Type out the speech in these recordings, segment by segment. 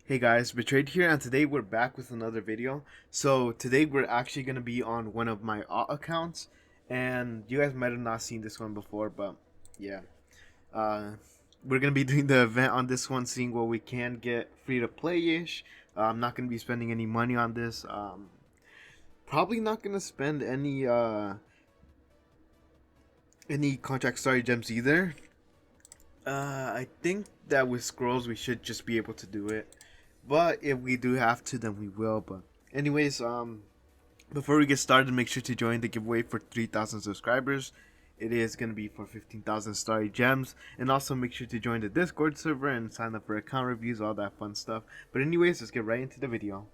Hey guys, Betrayed here, and today we're back with another video. So today we're actually gonna be on one of my accounts, and you guys might have not seen this one before, but yeah, uh, we're gonna be doing the event on this one, seeing what we can get free to play ish. I'm not gonna be spending any money on this. Probably not gonna spend any contract story gems either. I think that with scrolls we should just be able to do it. But if we do have to, then we will. But anyways, before we get started, make sure to join the giveaway for 3,000 subscribers. It is gonna be for 15,000 starry gems, and also make sure to join the Discord server and sign up for account reviews, all that fun stuff. But anyways, let's get right into the video.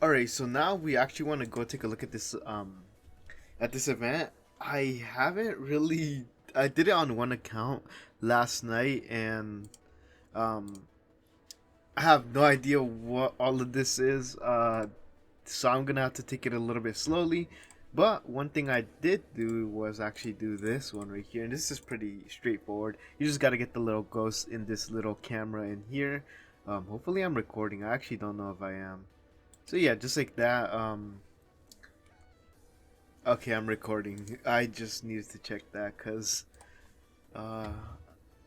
Alright, so now we actually want to go take a look at this event. I haven't really. I did it on one account last night, and um, I have no idea what all of this is. So I'm gonna have to take it a little bit slowly. But one thing I did do was actually do this one right here, and this is pretty straightforward. You just gotta get the little ghost in this little camera in here. Hopefully I'm recording. I actually don't know if I am. So yeah, just like that. Okay, I'm recording. I just needed to check that because uh,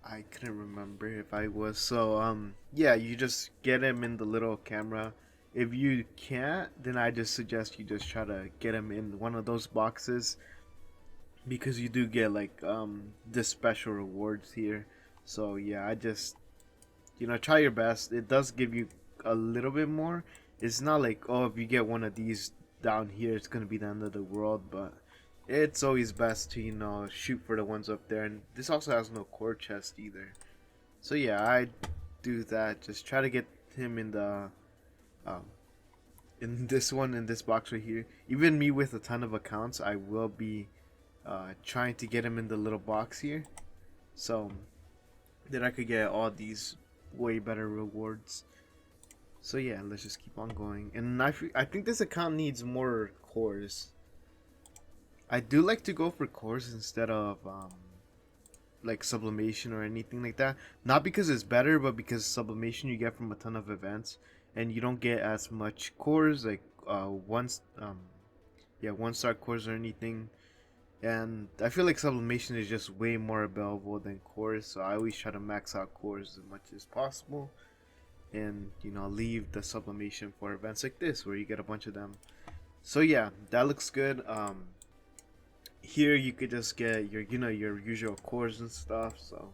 I couldn't remember if I was. So yeah, you just get him in the little camera. If you can't, then I just suggest you just try to get him in one of those boxes because you do get like the special rewards here. So yeah, I just try your best. It does give you a little bit more. It's not like, oh, if you get one of these down here it's gonna be the end of the world, but it's always best to shoot for the ones up there. And this also has no core chest either. So yeah, I do that. Just try to get him um in this one, in this box right here. Even me with a ton of accounts, I will be trying to get him in the little box here, so that I could get all these way better rewards. So yeah, let's just keep on going. And I think this account needs more cores. I do like to go for cores instead of like sublimation or anything like that. Not because it's better, but because sublimation you get from a ton of events, and you don't get as much cores like one star cores or anything. And I feel like sublimation is just way more available than cores, so I always try to max out cores as much as possible, and leave the sublimation for events like this where you get a bunch of them. So yeah, that looks good. Here you could just get your usual cores and stuff, so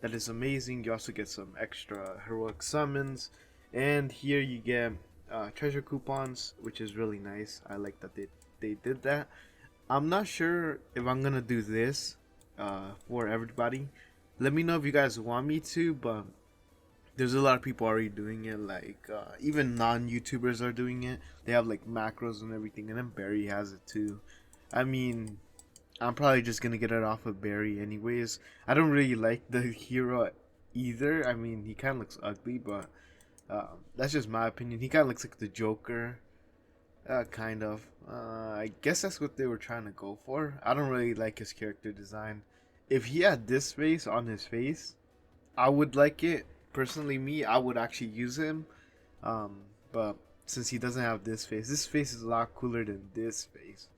that is amazing. You also get some extra heroic summons, and here you get treasure coupons, which is really nice. I like that they did that. I'm not sure if I'm gonna do this for everybody. Let me know if you guys want me to, but there's a lot of people already doing it. Like even non-YouTubers are doing it. They have like macros and everything, and then Barry has it too. I mean, I'm probably just gonna get it off of Barry anyways. I don't really like the hero either. I mean, he kind of looks ugly, but that's just my opinion. He kind of looks like the Joker, kind of. I guess that's what they were trying to go for. I don't really like his character design. If he had this face on his face, I would like it. Personally, me, I would actually use him. But since he doesn't have this face is a lot cooler than this face.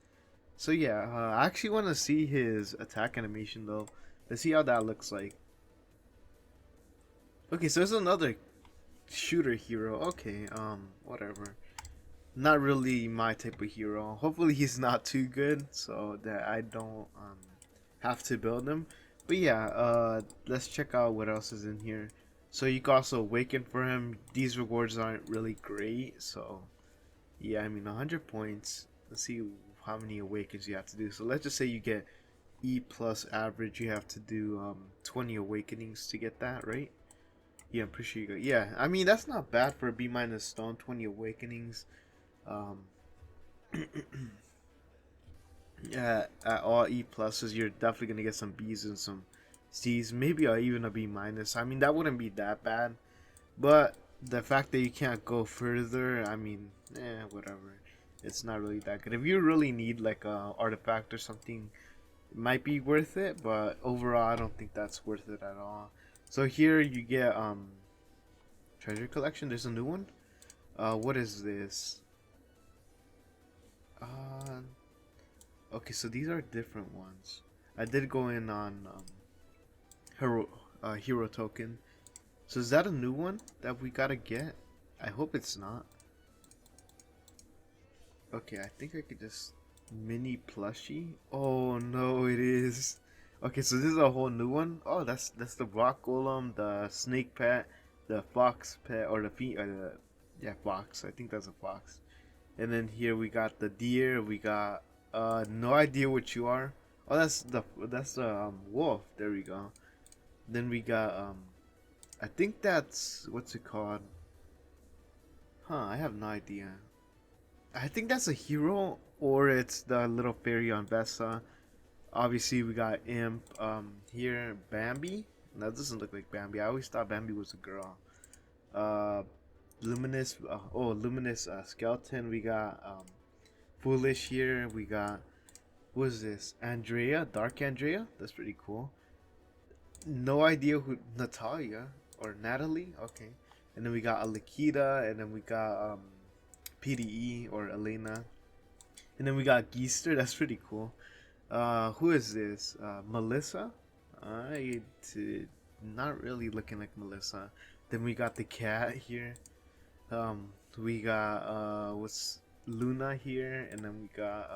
So yeah, I actually want to see his attack animation though. Let's see how that looks like. Okay, so there's another shooter hero. Okay, whatever. Not really my type of hero. Hopefully he's not too good so that I don't have to build him. But yeah, let's check out what else is in here. So you can also awaken for him. These rewards aren't really great, so yeah, I mean 100 points. Let's see how many awakens you have to do. So let's just say you get E plus average. You have to do 20 awakenings to get that, right? Yeah, I'm pretty sure you go. Yeah, I mean that's not bad for a B minus stone. 20 awakenings. Um, yeah, at all E pluses, you're definitely gonna get some B's and some C's. Maybe even a B minus. I mean that wouldn't be that bad, but the fact that you can't go further, I mean, whatever. It's not really that good. If you really need like a artifact or something, It might be worth it, but overall I don't think that's worth it at all. So here you get treasure collection. There's a new one. What is this? Uh, okay, so these are different ones. I did go in on hero token. So is that a new one that we gotta get? I hope it's not. Okay, I think I could just mini plushie. Oh no, it is. Okay, so this is a whole new one. Oh, that's the rock golem, the snake pet, the fox pet, or the yeah, fox. I think that's a fox. And then here we got the deer. We got no idea what you are. Oh, that's the wolf. There we go. Then we got I think that's what's it called? Huh, I have no idea. I think that's a hero, or it's the little fairy on Vesta. Obviously, we got Imp here, Bambi. That doesn't look like Bambi. I always thought Bambi was a girl. Uh, Luminous. Luminous skeleton. We got Foolish here. We got who is this? Andrea, Dark Andrea. That's pretty cool. No idea who Natalia or Natalie. Okay, and then we got Alakita, and then we got PDE or Elena. And then we got Geester. That's pretty cool. Who is this? Melissa? I did not really looking like Melissa. Then we got the cat here. We got what's Luna here, and then we got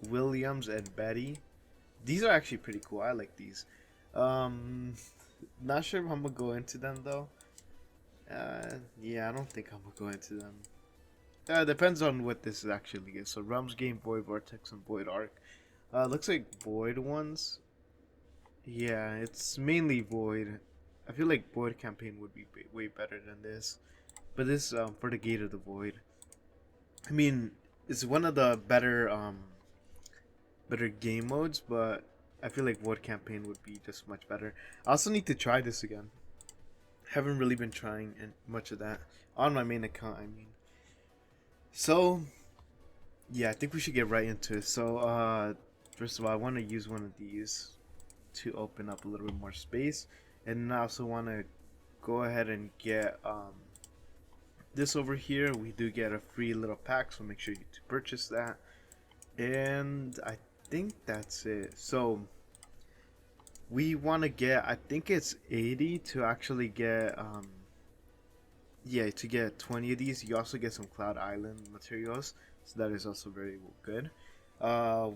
Williams and Betty. These are actually pretty cool. I like these. Not sure if I'm gonna go into them though. Yeah, I don't think I'm gonna go into them. Depends on what this actually is. So Realms Game, Void Vortex, and Void Arc. Looks like Void ones. Yeah, it's mainly Void. I feel like Void campaign would be way better than this. But this for the Gate of the Void. I mean, it's one of the better game modes, but I feel like Void campaign would be just much better. I also need to try this again. Haven't really been trying much of that on my main account. I mean. So, yeah, I think we should get right into it. So, first of all, I want to use one of these to open up a little bit more space. And I also want to go ahead and get this over here. We do get a free little pack, so make sure you to purchase that. And I think that's it. So, we want to get, I think it's 80 to actually get yeah, to get 20 of these. You also get some Cloud Island materials, so that is also very good.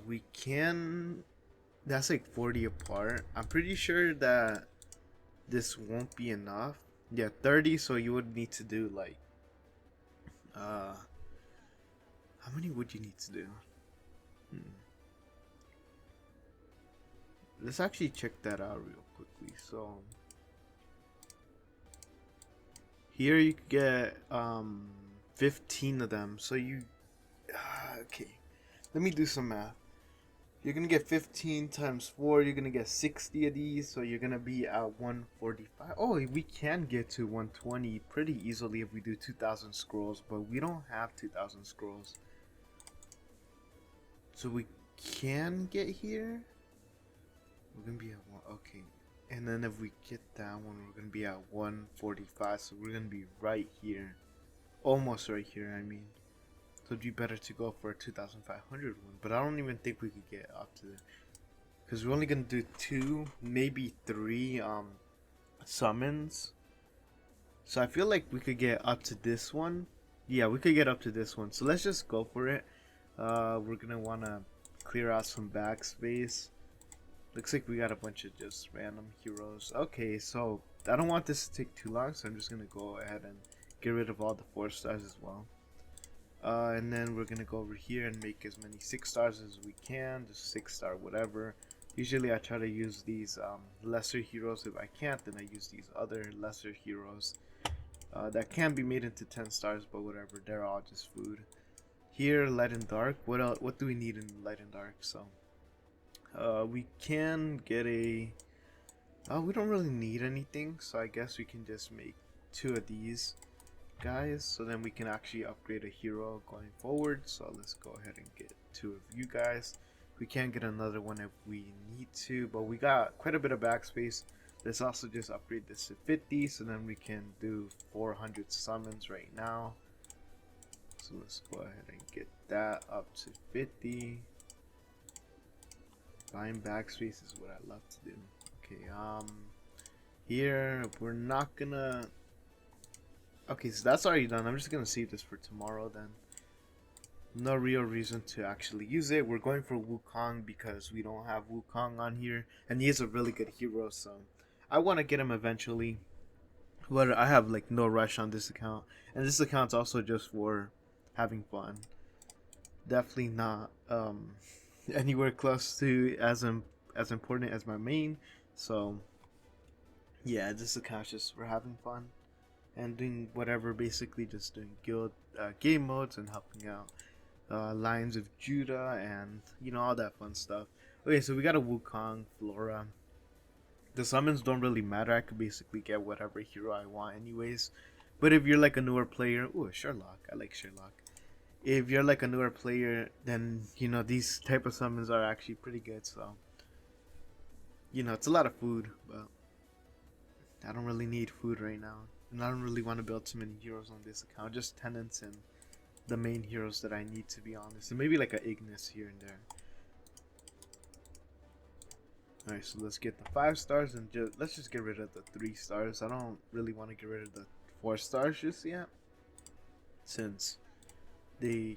We can, that's like 40 apart. I'm pretty sure that this won't be enough. Yeah, 30, so you would need to do like how many would you need to do? Let's actually check that out real quickly. So here you get 15 of them. So you okay. Let me do some math. You're gonna get 15 times 4. You're gonna get 60 of these. So you're gonna be at 145. Oh, we can get to 120 pretty easily if we do 2,000 scrolls, but we don't have 2,000 scrolls. So we can get here. We're gonna be at one. Okay. And then if we get that one, we're going to be at 145. So we're going to be right here. Almost right here, I mean. So it'd be better to go for a 2,500 one. But I don't even think we could get up to it. Because we're only going to do 2, maybe 3 summons. So I feel like we could get up to this one. Yeah, we could get up to this one. So let's just go for it. We're going to want to clear out some backspace. Looks like we got a bunch of just random heroes. Okay, so I don't want this to take too long, so I'm just gonna go ahead and get rid of all the 4 stars as well. And then we're gonna go over here and make as many 6 stars as we can, just 6-star whatever. Usually I try to use these lesser heroes. If I can't, then I use these other lesser heroes that can be made into 10 stars, but whatever, they're all just food. Here, light and dark. What else? What do we need in light and dark? So we can get a we don't really need anything, so I guess we can just make 2 of these guys, so then we can actually upgrade a hero going forward. So let's go ahead and get 2 of you guys, We can get another one if we need to, but we got quite a bit of backspace. Let's also just upgrade this to 50, so then we can do 400 summons right now. So let's go ahead and get that up to 50. Buying backspace is what I love to do. Okay, here we're not gonna. Okay, so that's already done. I'm just gonna save this for tomorrow then. No real reason to actually use it. We're going for Wukong because we don't have Wukong on here, and he is a really good hero, so I want to get him eventually. But I have like no rush on this account, and this account's also just for having fun. Definitely not anywhere close to as important as my main. So yeah, this account's just for having fun and doing whatever. Basically, just doing guild game modes and helping out Lions of Judah and all that fun stuff. Okay, so we got a Wukong Flora. The summons don't really matter. I could basically get whatever hero I want anyways. But if you're like a newer player, ooh, Sherlock. I like Sherlock. If you're like a newer player, then these type of summons are actually pretty good. So it's a lot of food, but I don't really need food right now, and I don't really want to build too many heroes on this account. Just tenants and the main heroes that I need, to be honest, and maybe like a Ignis here and there. Alright, so let's get the 5 stars and let's just get rid of the 3 stars. I don't really want to get rid of the 4 stars just yet, since they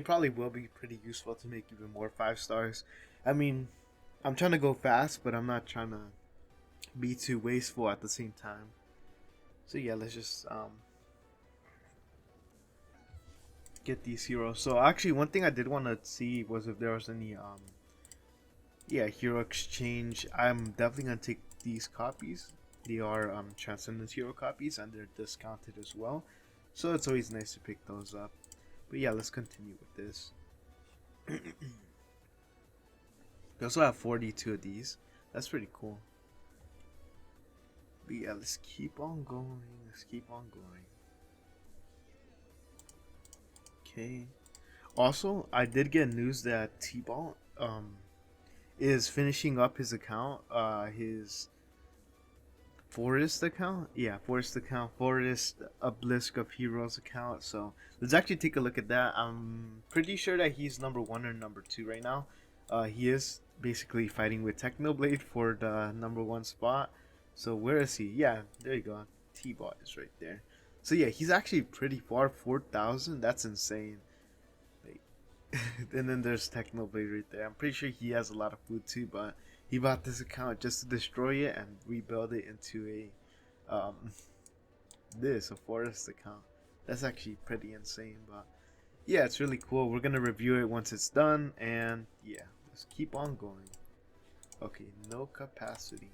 probably will be pretty useful to make even more 5 stars. I mean, I'm trying to go fast, but I'm not trying to be too wasteful at the same time. So yeah, let's just get these heroes. So actually, one thing I did want to see was if there was any hero exchange. I'm definitely gonna take these copies. They are Transcendence hero copies, and they're discounted as well, so it's always nice to pick those up. But yeah, let's continue with this. We also have 42 of these. That's pretty cool. But yeah, let's keep on going. Let's keep on going. Okay. Also, I did get news that T-Ball is finishing up his account, his Forest account. Yeah, Forest account. Forest Obelisk of Heroes account. So let's actually take a look at that. I'm pretty sure that he's number 1 or number 2 right now. He is basically fighting with Technoblade for the number 1 spot. So where is he? Yeah, there you go. T-Bot is right there. So yeah, he's actually pretty far. 4,000. That's insane. And then there's Technoblade right there. I'm pretty sure he has a lot of food too, but he bought this account just to destroy it and rebuild it into a forest account. That's actually pretty insane, but yeah, it's really cool. We're gonna review it once it's done, and yeah, let's keep on going. Okay, no capacity.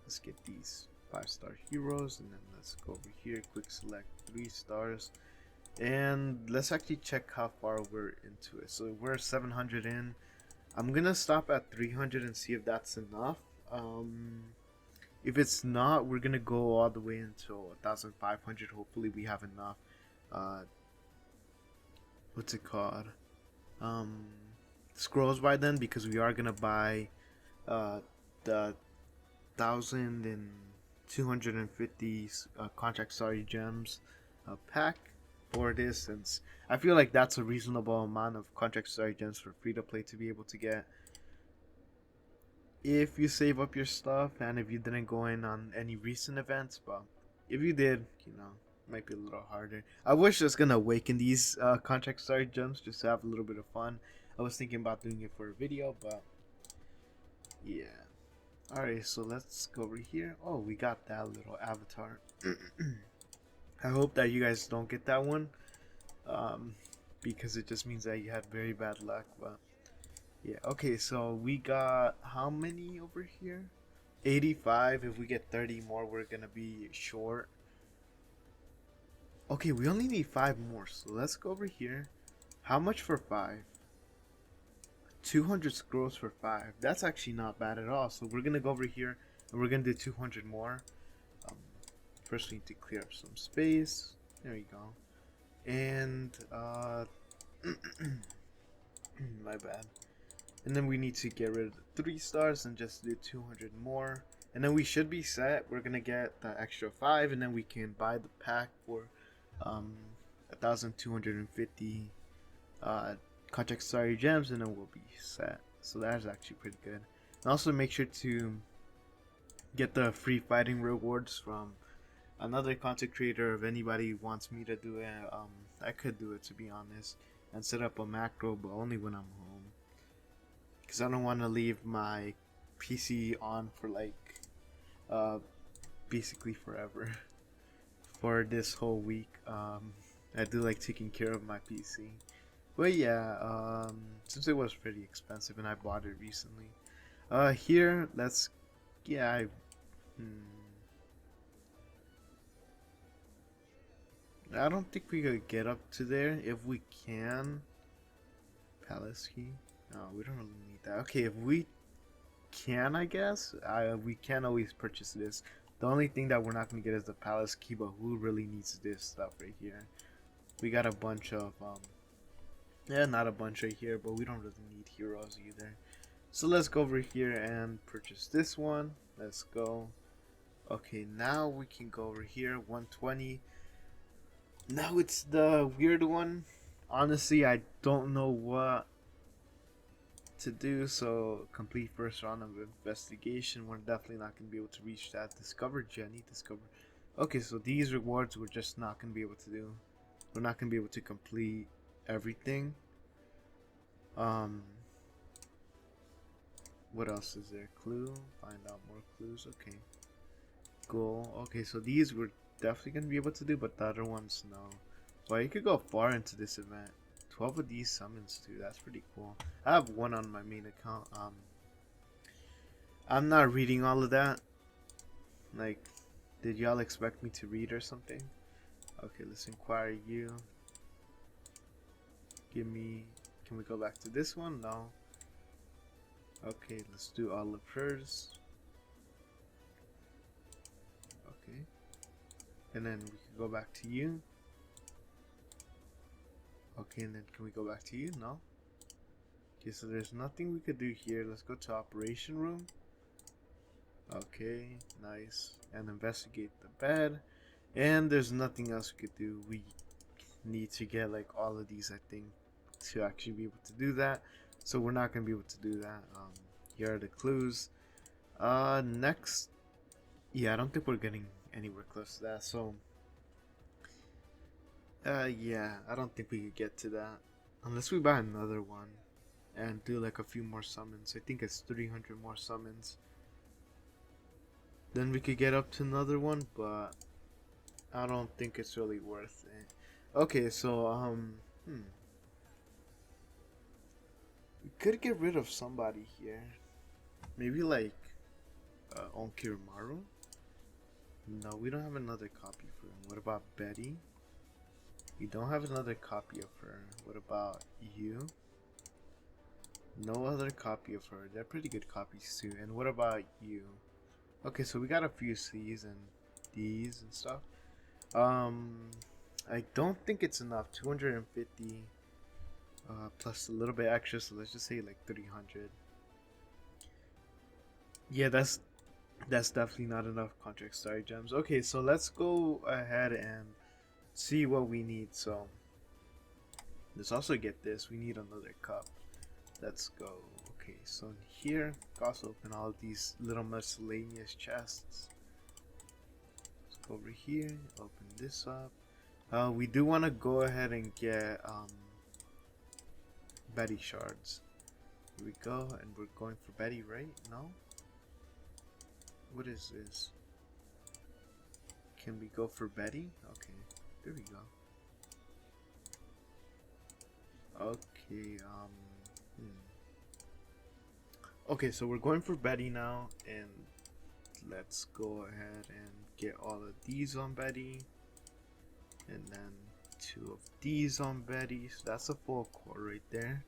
Let's get these 5-star heroes, and then let's go over here, quick select 3 stars. And let's actually check how far we're into it. So we're 700 in. I'm gonna stop at 300 and see if that's enough. If it's not, we're gonna go all the way until 1,500. Hopefully we have enough what's it called, scrolls by then, because we are gonna buy the 1,250 contract sorry gems pack for this, since I feel like that's a reasonable amount of contract sorry gems for free to play to be able to get if you save up your stuff and if you didn't go in on any recent events. But if you did, it might be a little harder. I wish I was gonna awaken these contract sorry gems just to have a little bit of fun. I was thinking about doing it for a video, but yeah. Alright, so let's go over here. Oh, we got that little avatar. I hope that you guys don't get that one, because it just means that you had very bad luck. But yeah, okay, so we got how many over here? 85. If we get 30 more, we're gonna be short. Okay, we only need 5 more, so let's go over here. How much for 5? 200 scrolls for 5. That's actually not bad at all. So we're gonna go over here and we're gonna do 200 more. First we need to clear up some space. There you go. And My bad. And then we need to get rid of the 3 stars and just do 200 more. And then we should be set. We're gonna get the extra 5, and then we can buy the pack for 1,250 contract starry gems, and then we'll be set. So that's actually pretty good. And also make sure to get the free fighting rewards from another content creator. If anybody wants me to do it, I could do it, to be honest, and set up a macro, but only when I'm home, because I don't want to leave my PC on for like basically forever for this whole week. I do like taking care of my PC. But yeah, since it was pretty expensive and I bought it recently, here let's, yeah, I don't think we could get up to there. If we can, palace key. No, we don't really need that. Okay, if we can, I guess we can always purchase this. The only thing that we're not gonna get is the palace key, but who really needs this stuff right here? We got a bunch of yeah, not a bunch right here, but we don't really need heroes either. So let's go over here and purchase this one. Let's go. Okay, now we can go over here, 120. Now it's the weird one. Honestly, I don't know what to do, so complete first round of investigation. We're definitely not going to be able to reach that. Discover Jenny, discover. Okay, so these rewards we're just not going to be able to do. We're not going to be able to complete everything. What else is there? Clue, find out more clues. Okay, goal. Okay, so these we're definitely going to be able to do, but the other ones no. Well, you could go far into this event. 12 of these summons too. That's pretty cool. I have one on my main account. I'm not reading all of that. Like, did y'all expect me to read or something? Okay, let's inquire you. Give me. Can we go back to this one? No. Okay, let's do all of hers. Okay. And then we can go back to you. Okay, and then can we go back to you? No. Okay, so there's nothing we could do here. Let's go to operation room. Okay, nice. And investigate the bed. And there's nothing else we could do. We need to get like all of these, I think, to actually be able to do that. So we're not gonna be able to do that. Here are the clues. Next, yeah, I don't think we're getting anywhere close to that. So yeah, I don't think we could get to that unless we buy another one and do like a few more summons. I think it's 300 more summons. Then we could get up to another one, but I don't think it's really worth it. Okay, so we could get rid of somebody here. Maybe like Onkirimaru? No, we don't have another copy for him. What about Betty? We don't have another copy of her. What about you? No other copy of her. They're pretty good copies too. And what about you? Okay, so we got a few C's and D's and stuff. I don't think it's enough. 250 plus a little bit extra, so let's just say like 300. Yeah, that's definitely not enough contract starry gems. Okay, so let's go ahead and see what we need. So let's also get this. We need another cup. Let's go. Okay, so in here, also open all of these little miscellaneous chests. Let's go over here, open this up. We do want to go ahead and get Betty shards. Here we go, and we're going for Betty, right? No? What is this? Can we go for Betty? Okay, there we go. Okay, okay, so we're going for Betty now, and let's go ahead and get all of these on Betty, and then 2 of these on Betty. So that's a full core right there.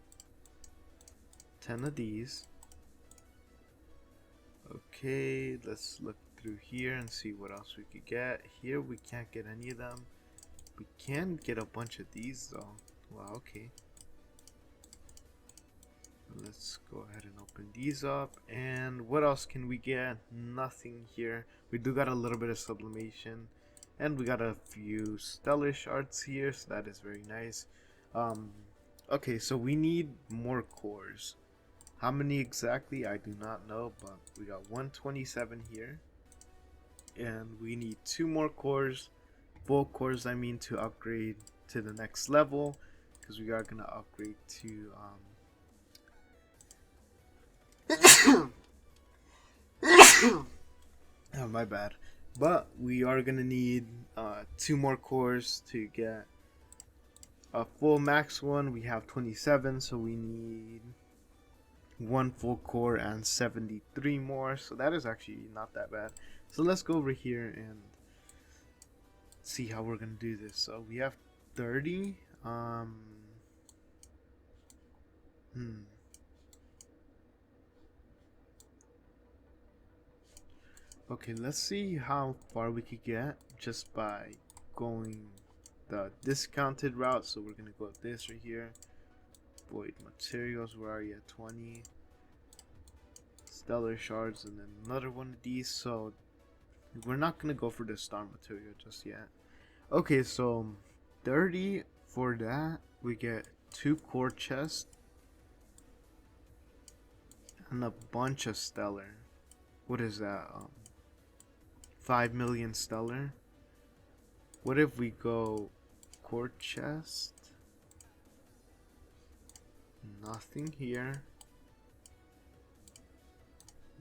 10 of these. Okay, let's look through here and see what else we could get. Here we can't get any of them. We can get a bunch of these though. Wow, okay. Let's go ahead and open these up. And what else can we get? Nothing here. We do got a little bit of sublimation, and we got a few stellar shards here, so that is very nice. um okay, so we need more cores. How many exactly, I do not know, but we got 127 here, and we need 2 more cores, full cores I mean, to upgrade to the next level, because we are gonna upgrade to oh, my bad. But we are gonna need 2 more cores to get a full max one. We have 27, so we need 1 full core and 73 more. So that is actually not that bad. So let's go over here and see how we're gonna do this. So we have 30. Okay, let's see how far we could get just by going the discounted route. So we're gonna go this right here. Void materials, where are you at? 20 stellar shards, and then another one of these. So we're not gonna go for the star material just yet. Okay, so 30 for that. We get 2 core chests and a bunch of stellar. What is that? 5 million stellar. What if we go core chest? Nothing here.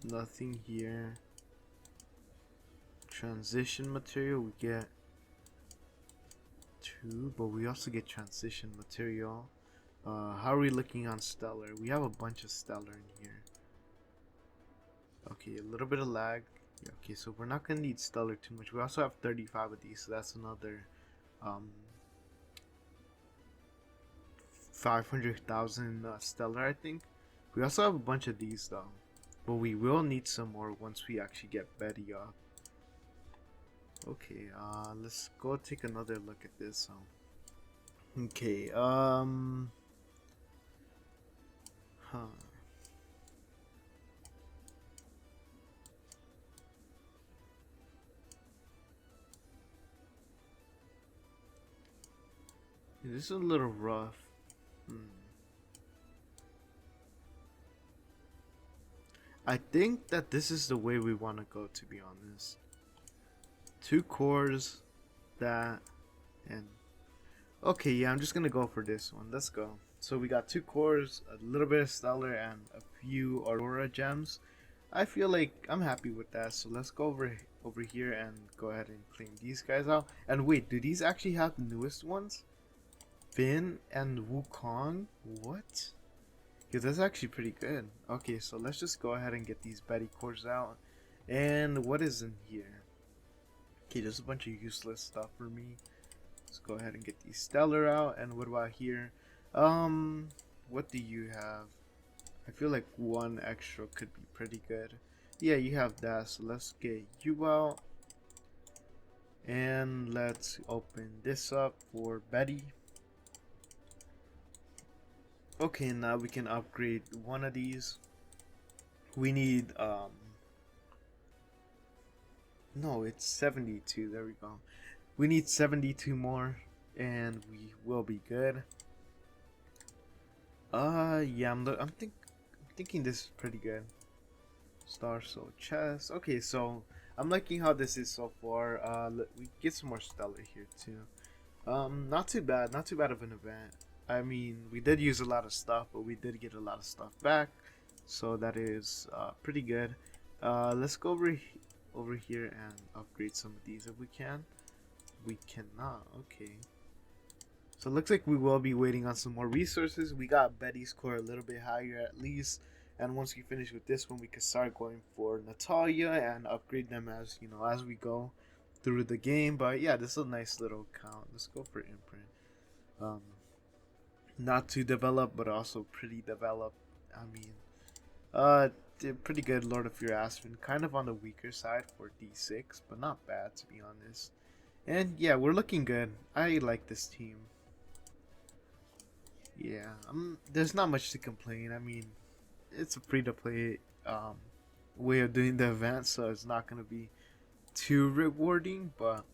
Nothing here. Transition material, we get 2, but we also get transition material. How are we looking on stellar? We have a bunch of stellar in here. Okay, a little bit of lag. Yeah, okay, so we're not gonna need stellar too much. We also have 35 of these, so that's another 500,000 stellar, I think. We also have a bunch of these though, but we will need some more once we actually get Betty up. Okay, let's go take another look at this. Okay, this is a little rough. I think that this is the way we want to go, to be honest. 2 cores, that, and okay, yeah, I'm just gonna go for this one. Let's go. So we got 2 cores, a little bit of stellar, and a few aurora gems. I feel like I'm happy with that. So let's go over here and go ahead and claim these guys out. And wait, do these actually have the newest ones? Finn and Wukong? What? Yeah, that's actually pretty good. Okay, so let's just go ahead and get these Betty cores out. And what is in here? Okay, there's a bunch of useless stuff for me. Let's go ahead and get these stellar out. And what about here? What do you have? I feel like 1 extra could be pretty good. Yeah, you have that, so let's get you out. And let's open this up for Betty. Okay, now we can upgrade one of these. We need no, it's 72. There we go. We need 72 more and we will be good. Yeah, I'm thinking this is pretty good. Star Soul chest. Okay, so I'm liking how this is so far. We get some more stellar here too. Not too bad. Not too bad of an event. I mean, we did use a lot of stuff, but we did get a lot of stuff back, so that is pretty good. Let's go over here and upgrade some of these if we can. We cannot. Okay. So it looks like we will be waiting on some more resources. We got Betty's core a little bit higher at least, and once we finish with this one, we can start going for Natalia and upgrade them as as we go through the game. But yeah, this is a nice little count. Let's go for imprint. Not too developed, but also pretty developed. I mean, pretty good. Lord of Fear Aspen, kind of on the weaker side for D6, but not bad to be honest. And yeah, we're looking good. I like this team. Yeah, there's not much to complain. I mean, it's a free to play way of doing the event, so it's not gonna be too rewarding. But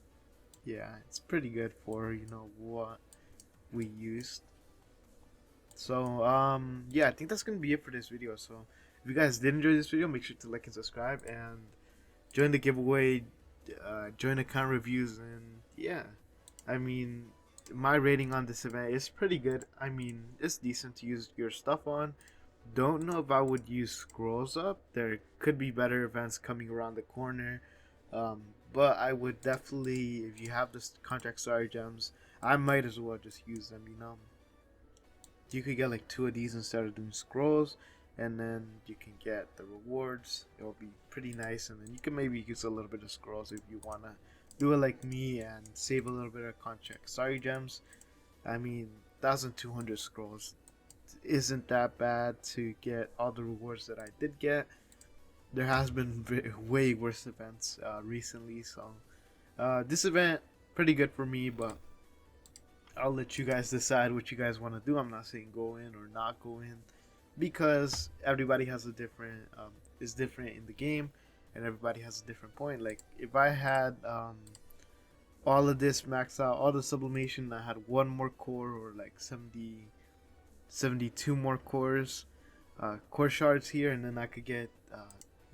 yeah, it's pretty good for what we used. So yeah, I think that's gonna be it for this video. So if you guys did enjoy this video, make sure to like and subscribe and join the giveaway, join account reviews, and yeah, I mean, my rating on this event is pretty good. I mean, it's decent to use your stuff on. Don't know if I would use scrolls up. There could be better events coming around the corner. Um, but I would definitely, if you have this contract star gems, I might as well just use them. You could get like 2 of these instead of doing scrolls, and then you can get the rewards. It'll be pretty nice, and then you can maybe use a little bit of scrolls if you wanna do it like me and save a little bit of contract sorry gems. I mean, 1,200 scrolls isn't that bad to get all the rewards that I did get. There has been way worse events recently, so this event pretty good for me, but I'll let you guys decide what you guys want to do. I'm not saying go in or not go in, because everybody has a different is different in the game, and everybody has a different point. Like if I had all of this maxed out, all the sublimation, I had one more core, or like 72 more cores, core shards here, and then I could get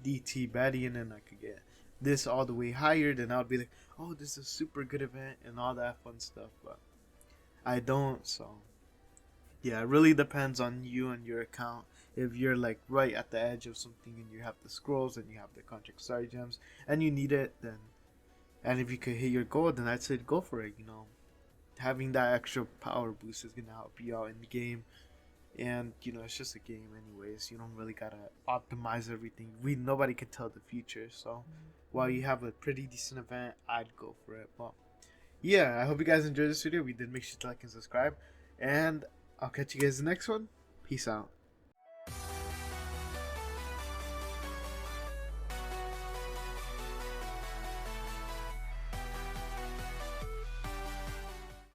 DT Betty, and then I could get this all the way higher. Then I would be like, oh, this is a super good event and all that fun stuff, but I don't. So yeah, it really depends on you and your account. If you're like right at the edge of something and you have the scrolls and you have the contract star gems and you need it, then, and if you could hit your goal, then I'd say go for it. Having that extra power boost is gonna help you out in the game, and it's just a game anyways. You don't really gotta optimize everything. Nobody can tell the future, so while you have a pretty decent event, I'd go for it. But yeah, I hope you guys enjoyed this video. If you did, make sure to like and subscribe, and I'll catch you guys in the next one. Peace out.